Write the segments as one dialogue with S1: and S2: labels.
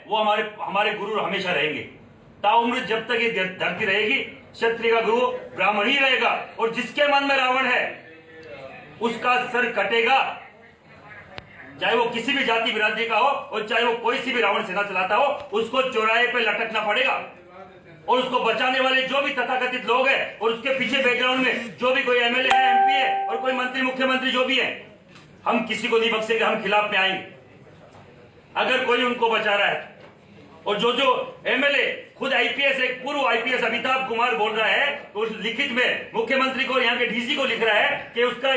S1: वो हमारे हमारे गुरु हमेशा रहेंगे। ताउम्र जब तक ये धरती रहेगी, क्षत्रिय का गुरु ब्राह्मण ही रहेगा। और जिसके मन में रावण है उसका सर कटेगा, चाहे वो किसी भी जाति बिरादरी का हो और चाहे वो कोई सी भी रावण सेना चलाता हो, उसको चौराहे पे लटकना पड़ेगा। और उसको बचाने वाले जो भी तथाकथित लोग हैं और उसके पीछे बैकग्राउंड में जो भी कोई एमएलए है, एमपी है और कोई मंत्री मुख्यमंत्री जो भी है, हम किसी को नहीं बख्शेंगे, हम खिलाफ में आएंगे अगर कोई उनको बचा रहा है। और जो एमएलए खुद आईपीएस, एक पूर्व आईपीएस अमिताभ कुमार बोल रहा है, तो उस लिखित में मुख्यमंत्री को, यहाँ के डीसी को लिख रहा है कि उसका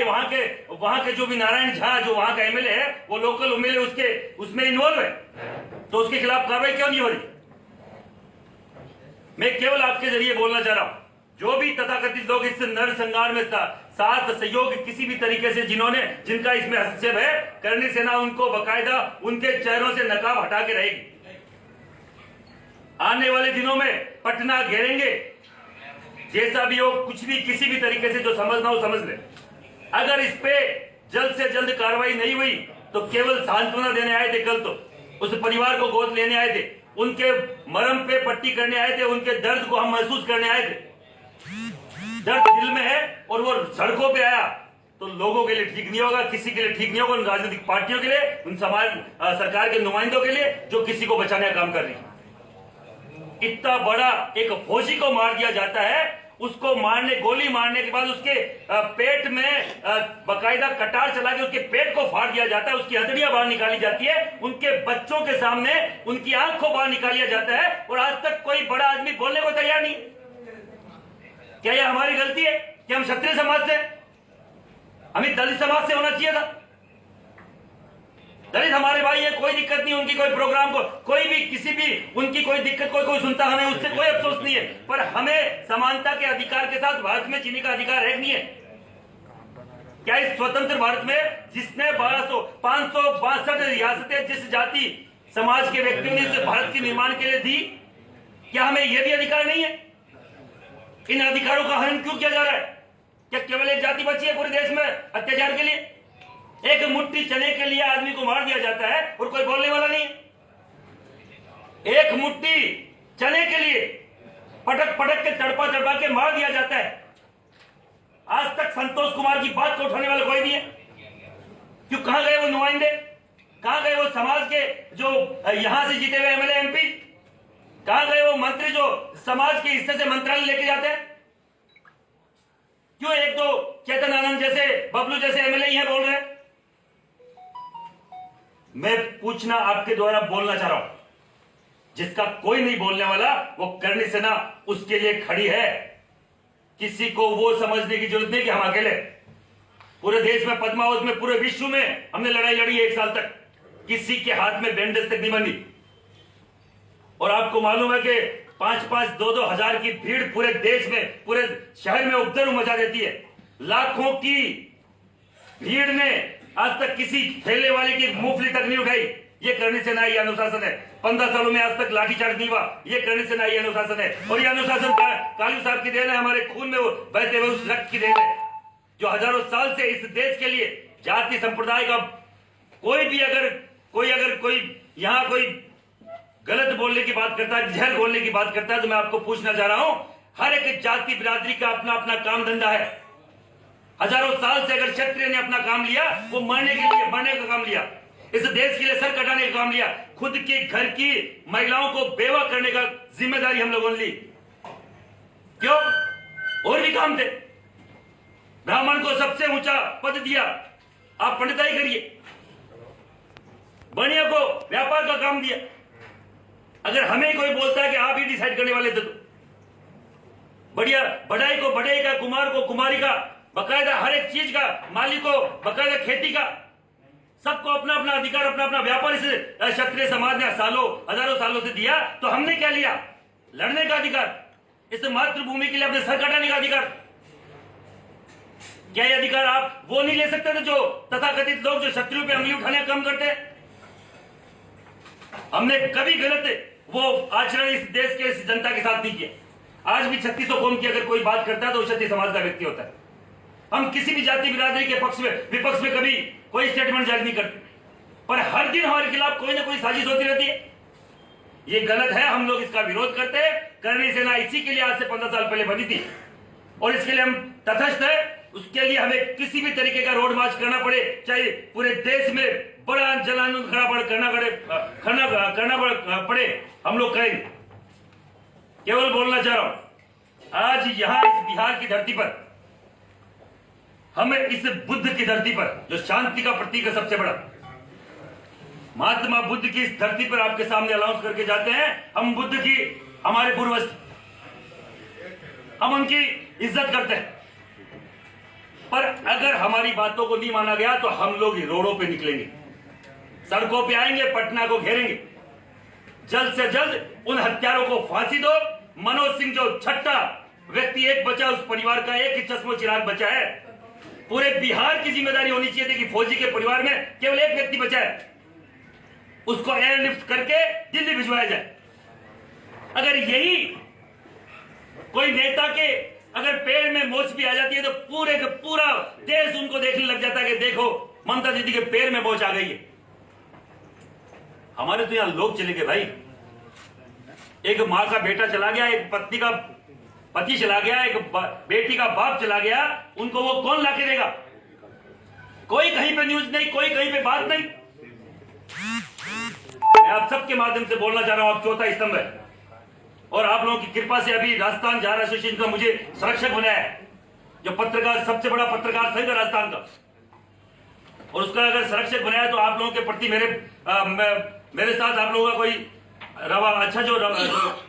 S1: वहां के जो भी नारायण झा जो वहां का एमएलए है, वो लोकल एमएलए उसमें इन्वॉल्व है, तो उसके खिलाफ कार्रवाई क्यों नहीं हो रही। मैं केवल आपके जरिए बोलना चाह रहा हूं, जो भी तथाकथित लोग इस नरसंहार में साथ सहयोग किसी भी तरीके से जिनका इसमें हस्तक्षेप है, करनी सेना उनको बकायदा उनके चेहरों से नकाब हटा के रहेगी। आने वाले दिनों में पटना घेरेंगे, जैसा भी हो, कुछ भी किसी भी तरीके से जो समझना हो समझ ले। अगर इस पे जल्द से जल्द कार्रवाई नहीं हुई तो केवल सांत्वना देने आए थे, कल तो उस परिवार को गोद लेने आए थे, उनके मरम पे पट्टी करने आए थे, उनके दर्द को हम महसूस करने आए थे। दर्द दिल में है और वो सड़कों पे आया तो लोगों के लिए ठीक नहीं होगा, किसी के लिए ठीक नहीं होगा, उन राजनीतिक पार्टियों के लिए, उन समाज सरकार के नुमाइंदों के लिए जो किसी को बचाने का काम कर रही है। इतना बड़ा एक फौजी को मार दिया जाता है, उसको गोली मारने के बाद उसके पेट में बकायदा कटार चला के उसके पेट को फाड़ दिया जाता है, उसकी हथेलियां बाहर निकाली जाती है, उनके बच्चों के सामने उनकी आंख को बाहर निकाला जाता है, और आज तक कोई बड़ा आदमी बोलने को तैयार नहीं। क्या यह हमारी गलती है कि हम क्षत्रिय समाज से, हमें दलित समाज से होना चाहिए था? दलित हमारे भाई है, कोई दिक्कत नहीं, उनकी कोई प्रोग्राम को कोई भी किसी भी उनकी कोई दिक्कत कोई सुनता, हमें उससे कोई अफसोस नहीं है, पर हमें समानता के अधिकार के साथ भारत में जीने का अधिकार है नहीं है? क्या इस स्वतंत्र भारत में जिसने 562 रियासतें जिस जाति समाज के व्यक्तियों ने इस भारत के निर्माण के लिए दी, क्या हमें यह भी अधिकार नहीं है? इन अधिकारों का हनन क्यों किया जा रहा है? क्या केवल एक जाति बची है पूरे देश में अत्याचार के लिए? एक मुट्ठी चने के लिए आदमी को मार दिया जाता है और कोई बोलने वाला नहीं। एक मुट्ठी चने के लिए पटक पटक के तड़पा तड़पा के मार दिया जाता है। आज तक संतोष कुमार की बात को उठाने वाला कोई नहीं है। क्यों? कहां गए वो नुमाइंदे? कहां गए वो समाज के जो यहां से जीते हुए एमएलए एमपी? कहां गए वो मंत्री जो समाज के हिस्से से मंत्रालय लेके जाते हैं? क्यों एक दो चेतन आनंद जैसे, बबलू जैसे एमएलए यहां बोल रहे हैं? मैं पूछना आपके द्वारा बोलना चाह रहा हूं, जिसका कोई नहीं बोलने वाला, वो करनी सेना उसके लिए खड़ी है। किसी को वो समझने की जरूरत नहीं कि हम अकेले। पूरे देश में, पद्मावत में, पूरे विश्व में हमने लड़ाई लड़ी 1 साल तक, किसी के हाथ में बैंडेज तक नहीं बनी। और आपको मालूम है कि 5-5, 2-2 हजार की भीड़ पूरे देश में, पूरे शहर में उपद्रव मचा देती है। लाखों की भीड़ ने आज तक किसी ठेले वाले की मूंगफली तक नहीं उठाई। ये करनी सेना ये अनुशासन है। 15 सालों में आज तक लाठीचार्ज नहीं हुआ। ये करनी सेना ये अनुशासन है। और ये अनुशासन कालू साहब की देन है, हमारे खून में वो बहते हुए उस रक्त की देन है, जो हजारों साल से इस देश के लिए जाति संप्रदाय का कोई यहाँ कोई गलत बोलने की बात करता है, जहर बोलने की बात करता है, तो मैं आपको पूछना चाह रहा हूं, हर एक जाति बिरादरी का अपना अपना काम धंधा है। हजारों साल से अगर क्षत्रिय ने अपना काम लिया, वो मरने का काम लिया, इस देश के लिए सर कटाने का काम लिया, खुद के घर की महिलाओं को बेवा करने का जिम्मेदारी हम लोगों ने ली। क्यों? और भी काम थे। ब्राह्मण को सबसे ऊंचा पद दिया, आप पंडिताई करिए। बनिया को व्यापार का काम दिया। अगर हमें कोई बोलता है कि आप ही डिसाइड करने वाले थे, तो बढ़िया बढ़ाई को बढ़ाई का, कुमार को कुमारी का, बकायदा हर एक चीज का, माली को बकायदा खेती का, सबको अपना अपना अधिकार, अपना अपना व्यापार इस क्षत्रिय समाज ने हजारों सालों से दिया। तो हमने क्या लिया? लड़ने का अधिकार, इस मातृभूमि के लिए अपने सर कटाने का अधिकार। क्या ये अधिकार आप वो नहीं ले सकते थे जो तथाकथित लोग जो शत्रुओं पे उंगली उठाने कम करते हैं? हमने कभी गलत वो आचरण इस देश के इस जनता के साथ नहीं किया। आज भी 3600 कौम की अगर कोई बात करता है तो क्षत्रिय समाज का व्यक्ति होता है। हम किसी भी जाति बिरादरी के पक्ष में विपक्ष में कभी कोई स्टेटमेंट जारी नहीं करते, पर हर दिन हमारे खिलाफ कोई ना कोई साजिश होती रहती है। ये गलत है, हम लोग इसका विरोध करते हैं। करणी सेना इसी के लिए आज से 15 साल पहले बनी थी और इसके लिए हम तटस्थ है। उसके लिए हमें किसी भी तरीके का रोड मार्च करना पड़े, चाहे पूरे देश में बड़ा जन आंदोलन करना पड़े, हम लोग करेंगे। केवल बोलना चाह रहा हूं, आज यहां इस बिहार की धरती पर, हमें इस बुद्ध की धरती पर, जो शांति का प्रतीक है सबसे बड़ा, महात्मा बुद्ध की इस धरती पर आपके सामने अनाउंस करके जाते हैं, हम बुद्ध की, हमारे पूर्वज, हम उनकी इज्जत करते हैं। पर अगर हमारी बातों को नहीं माना गया तो हम लोग रोडों पे निकलेंगे, सड़कों पे आएंगे, पटना को घेरेंगे। जल्द से जल्द उन हत्यारों को फांसी दो। मनोज सिंह जो छठा व्यक्ति एक बचा, उस परिवार का एक ही चश्मो चिराग बचा है। पूरे बिहार की जिम्मेदारी होनी चाहिए थी कि फौजी के परिवार में केवल एक व्यक्ति बचा है, उसको एयरलिफ्ट करके दिल्ली भिजवाया जाए। अगर यही कोई नेता के अगर पैर में मोच भी आ जाती है तो पूरे का पूरा देश उनको देखने लग जाता है कि देखो ममता दीदी के पैर में मोच आ गई है। हमारे तो यहां लोग चले गए भाई, एक मां का बेटा चला गया, एक पत्नी का पति चला गया, एक बेटी का बाप चला गया, उनको वो कौन लाके देगा? कोई कहीं पे न्यूज नहीं, कोई कहीं पे बात नहीं। मैं आप सबके माध्यम से बोलना चाह रहा हूं, आप चौथा स्तंभ है और आप लोगों की कृपा से अभी राजस्थान जार एसोसिएशन का मुझे संरक्षक बनाया है, जो पत्रकार, सबसे बड़ा पत्रकार संघ है राजस्थान का, और उसका अगर संरक्षक बनाया तो आप लोगों के प्रति मेरे साथ आप लोगों का कोई अच्छा जो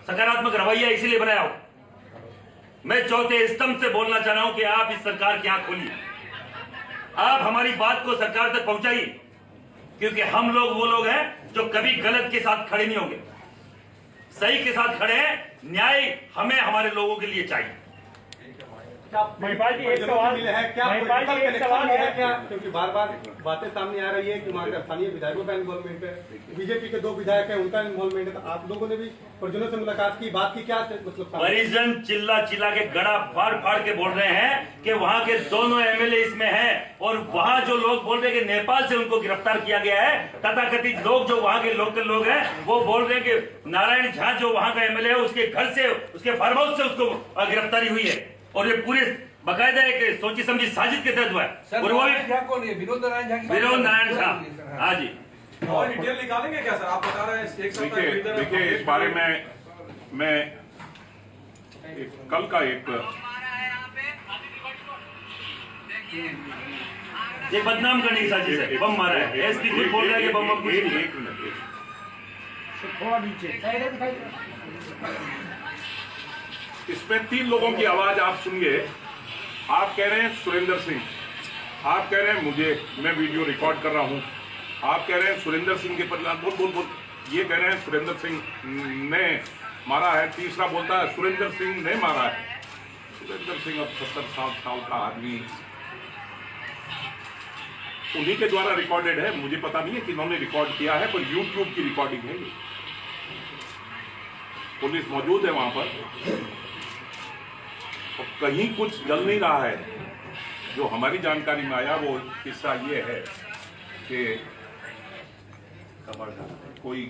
S1: सकारात्मक रवैया इसीलिए बनाया हो। मैं चौथे स्तंभ से बोलना चाह रहा हूं कि आप इस सरकार की आंख खोलिए, आप हमारी बात को सरकार तक पहुंचाइए, क्योंकि हम लोग वो लोग हैं जो कभी गलत के साथ खड़े नहीं होंगे, सही के साथ खड़े हैं। न्याय हमें हमारे लोगों के लिए चाहिए।
S2: महिपाल जी, एक सवाल है, क्या क्योंकि बार बार बातें सामने आ रही है कि वहाँ के स्थानीय विधायकों का इन्वॉल्वमेंट है, बीजेपी के 2 विधायक हैं उनका इन्वॉल्वमेंट है, तो आप लोगों ने भी परिजनों से मुलाकात की, बात की, क्या मतलब?
S1: परिजन चिल्ला चिल्ला के गड़ा फाड़ फाड़ के बोल रहे हैं कि वहाँ के दोनों एमएलए इसमें हैं, और वहाँ जो लोग बोल रहे हैं कि नेपाल से उनको गिरफ्तार किया गया है, तथाकथित लोग जो वहाँ के लोकल लोग हैं वो बोल रहे हैं कि नारायण झा जो वहाँ का एमएलए है उसके घर से, उसके फार्म हाउस से उसको गिरफ्तारी हुई है, और ये पूरे बकायदा एक सोची समझी साजिश के तहत हुआ है।
S3: विनोद
S4: नारायण
S1: झा, हाँ जी,
S4: और डिटेल निकालेंगे क्या सर? आप बता रहे हैं एक सप्ताह।
S3: देखिए इस बारे में मैं कल का एक
S1: ये बदनाम करने की साजिश है, बम मारा है, एसपी खुद बोल रहा है कि बम कुछ नहीं।
S3: एक मिनट,
S2: थोड़ा नीचे
S3: इसमें 3 लोगों की आवाज आप सुनिए। आप कह रहे हैं सुरेंद्र सिंह, आप कह रहे हैं मुझे, मैं वीडियो रिकॉर्ड कर रहा हूं, आप कह रहे हैं सुरेंद्र सिंह के परिवार, बोल ये कह रहे हैं सुरेंद्र सिंह ने मारा है, तीसरा बोलता है सुरेंद्र सिंह ने मारा है। सुरेंद्र सिंह अब 70 साल का आदमी, उन्हीं के द्वारा रिकॉर्डेड है, मुझे पता नहीं है कि इन्होंने रिकॉर्ड किया है, पर यूट्यूब की रिकॉर्डिंग है। पुलिस मौजूद है वहां पर, और कहीं कुछ जल नहीं रहा है। जो हमारी जानकारी में आया वो किस्सा ये है कि कोई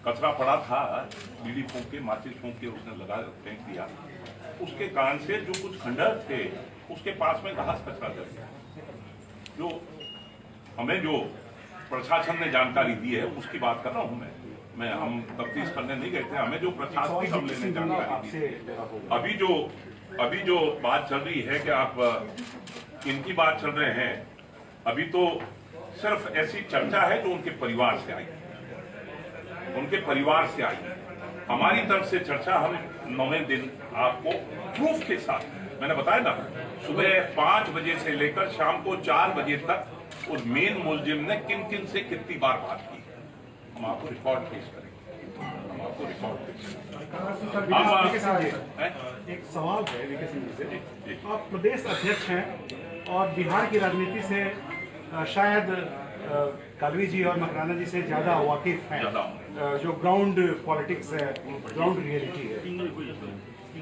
S3: कचरा पड़ा था, बीड़ी फूंक के, माचिस फूंक के उसने लगा फेंक दिया, उसके कारण से जो कुछ खंडहर थे उसके पास में घास कचरा जल गया। जो हमें जो प्रशासन ने जानकारी दी है उसकी बात कर रहा हूं मैं हम तफ्तीश करने नहीं गए थे, हमें जो प्रशासनिक अमले ने जानकारी दी है। अभी जो बात चल रही है कि आप इनकी बात चल रहे हैं, अभी तो सिर्फ ऐसी चर्चा है जो उनके परिवार से आई, उनके परिवार से आई। हमारी तरफ से चर्चा हम 9वें दिन आपको प्रूफ के साथ, मैंने बताया ना, सुबह 5 बजे से लेकर शाम को 4 बजे तक उस मेन मुलजिम ने किन किन से कितनी बार बात की, हम आपको रिकॉर्ड पेश करेंगे। हम आपको रिकॉर्ड पेश करेंगे।
S2: एक सवाल है वीके सिंह जी से, आप प्रदेश अध्यक्ष हैं और बिहार की राजनीति से शायद कालवी जी और मकराना जी से ज्यादा वाकिफ हैं, जो ग्राउंड पॉलिटिक्स है, ग्राउंड रियलिटी है।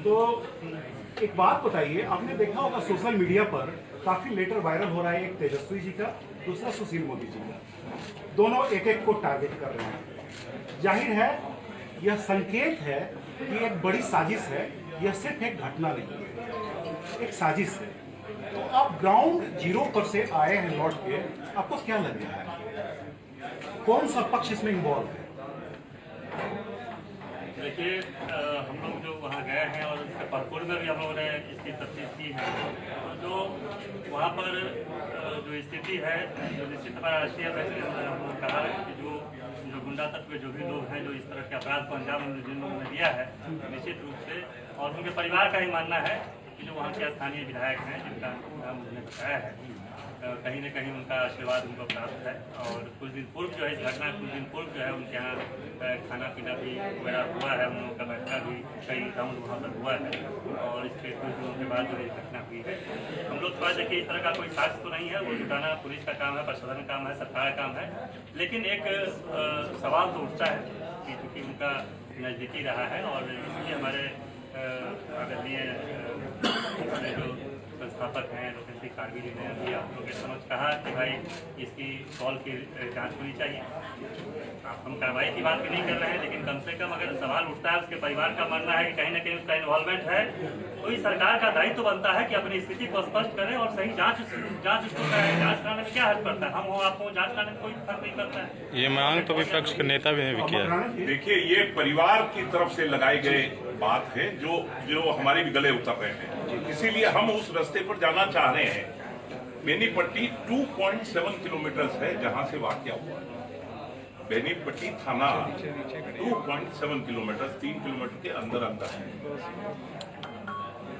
S2: तो एक बात बताइए, आपने देखा होगा सोशल मीडिया पर काफी लेटर वायरल हो रहा है, एक तेजस्वी जी का, दूसरा सुशील मोदी जी का, दोनों एक एक को टारगेट कर रहे हैं। जाहिर है यह संकेत है कि एक बड़ी साजिश है, यह सिर्फ एक घटना नहीं है, एक साजिश है। तो आप ग्राउंड जीरो पर से आए हैं लौट के, आपको क्या लग रहा है, कौन सा पक्ष इसमें इन्वॉल्व है?
S1: देखिए, हम लोग जो वहाँ गए हैं और उसके पार्कोर में भी हम लोगों ने इसकी तफ्तीश की है, जो वहाँ पर जो स्थिति है, जो निश्चित राष्ट्रीय हम लोग कहा है कि जो गुंडा तत्व जो भी लोग हैं जो इस तरह के अपराध को अंजाम जिन लोगों ने दिया है, निश्चित रूप से और उनके परिवार का ही मानना है कि जो वहाँ के स्थानीय विधायक हैं जिनका नाम उन्होंने बताया है, कहीं न कहीं उनका आशीर्वाद उनको प्राप्त है। और कुछ दिन पूर्व जो है इस घटना कुछ दिन पूर्व जो है उनके यहाँ खाना पीना भी वगैरह हुआ है, उन लोगों का बैठका भी कई राउंड वहाँ पर हुआ है और इसके कुछ दिनों के बाद जो है घटना हुई है। हम लोग थोड़ा देखिए इस तरह का कोई साक्ष्य तो नहीं है, वो जुटाना पुलिस का काम है, प्रशासन का काम है, सरकार का काम है, लेकिन एक सवाल तो उठता है कि चूँकि उनका नज़दीकी रहा है और इसलिए हमारे आदरणीय जो संस्थापक हैं लोकेश सिंह काड़वी जी ने अभी आप लोग के समझ कहा कि भाई इसकी कॉल की जांच होनी चाहिए। हम कार्रवाई की बात भी नहीं कर रहे हैं, लेकिन कम से कम अगर सवाल उठता है, उसके परिवार का मानना है कि कहीं ना कहीं उसका इन्वॉल्वमेंट है, तो इस सरकार का दायित्व तो बनता है कि अपनी स्थिति को स्पष्ट करें और सही जांच उसको करें। जांच कराने में क्या हर्ज पड़ता है, हम हो आप हो, जांच कराने में कोई फर्क नहीं पड़ता है।
S5: ये मांग तो विपक्ष के नेता भी ने किया है।
S3: देखिए, ये परिवार की तरफ से लगाए गए बात है जो हमारे भी गले उतर रहे हैं, इसीलिए हम उस रास्ते पर जाना चाह रहे हैं। बेनीपट्टी 2.7 किलोमीटर है जहां से वाकया हुआ। बेनीपट्टी थाना 2.7 किलोमीटर, 3 किलोमीटर के अंदर है।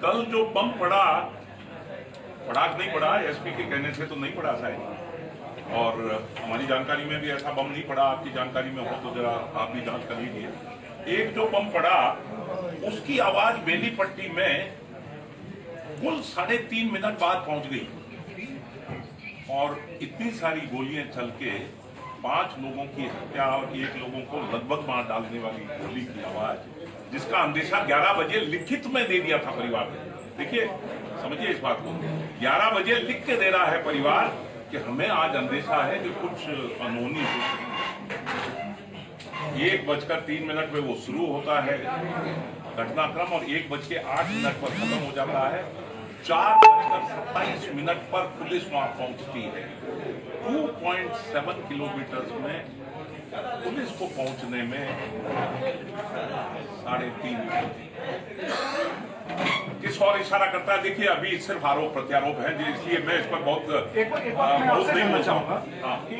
S3: कल जो बम पड़ा नहीं पड़ा, एसपी के कहने से तो नहीं पड़ा शायद, और हमारी जानकारी में भी ऐसा बम नहीं पड़ा। आपकी जानकारी में हो तो जरा आप भी जांच कर लीजिए। एक जो बम पड़ा उसकी आवाज बेनीपट्टी में कुल 3.5 मिनट बाद पहुंच गई और इतनी सारी गोलियां चल के 5 लोगों की हत्या और 1 लोगों को लगभग मार डालने वाली गोली की आवाज, जिसका अंदेशा 11 बजे लिखित में दे दिया था परिवार ने। देखिए, समझिए इस बात को, 11 बजे लिख के दे रहा है परिवार कि हमें आज अंदेशा है कि कुछ अनहोनी हुई। 1:03 में वो शुरू होता है घटनाक्रम और 1:08 पर खत्म हो जाता है। 4:27 पर पुलिस वहां पहुंचती है। 2.7 किलोमीटर में पुलिस को पहुंचने में 3.5 मिनट। किस और इशारा करता है? देखिए, अभी सिर्फ आरोप प्रत्यारोप है, इसलिए मैं इस पर बहुत
S2: एक बात मैं आपसे जानना चाहूंगा कि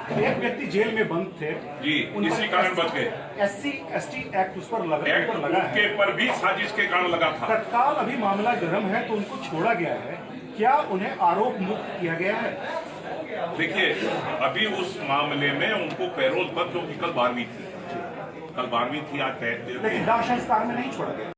S2: एक व्यक्ति जेल में बंद थे
S3: जी, इसी कारण बच गए।
S2: SC/ST एक्ट उस पर लगा है,
S3: के पर भी साजिश के कारण लगा था।
S2: तत्काल अभी मामला गर्म है तो उनको छोड़ा गया है, क्या उन्हें आरोप मुक्त किया गया है?
S3: देखिए, अभी उस मामले में उनको पैरोल पर, क्योंकि कल 12वीं थी, आज
S2: लेकिन दाह संस्कार में नहीं छोड़ा गया।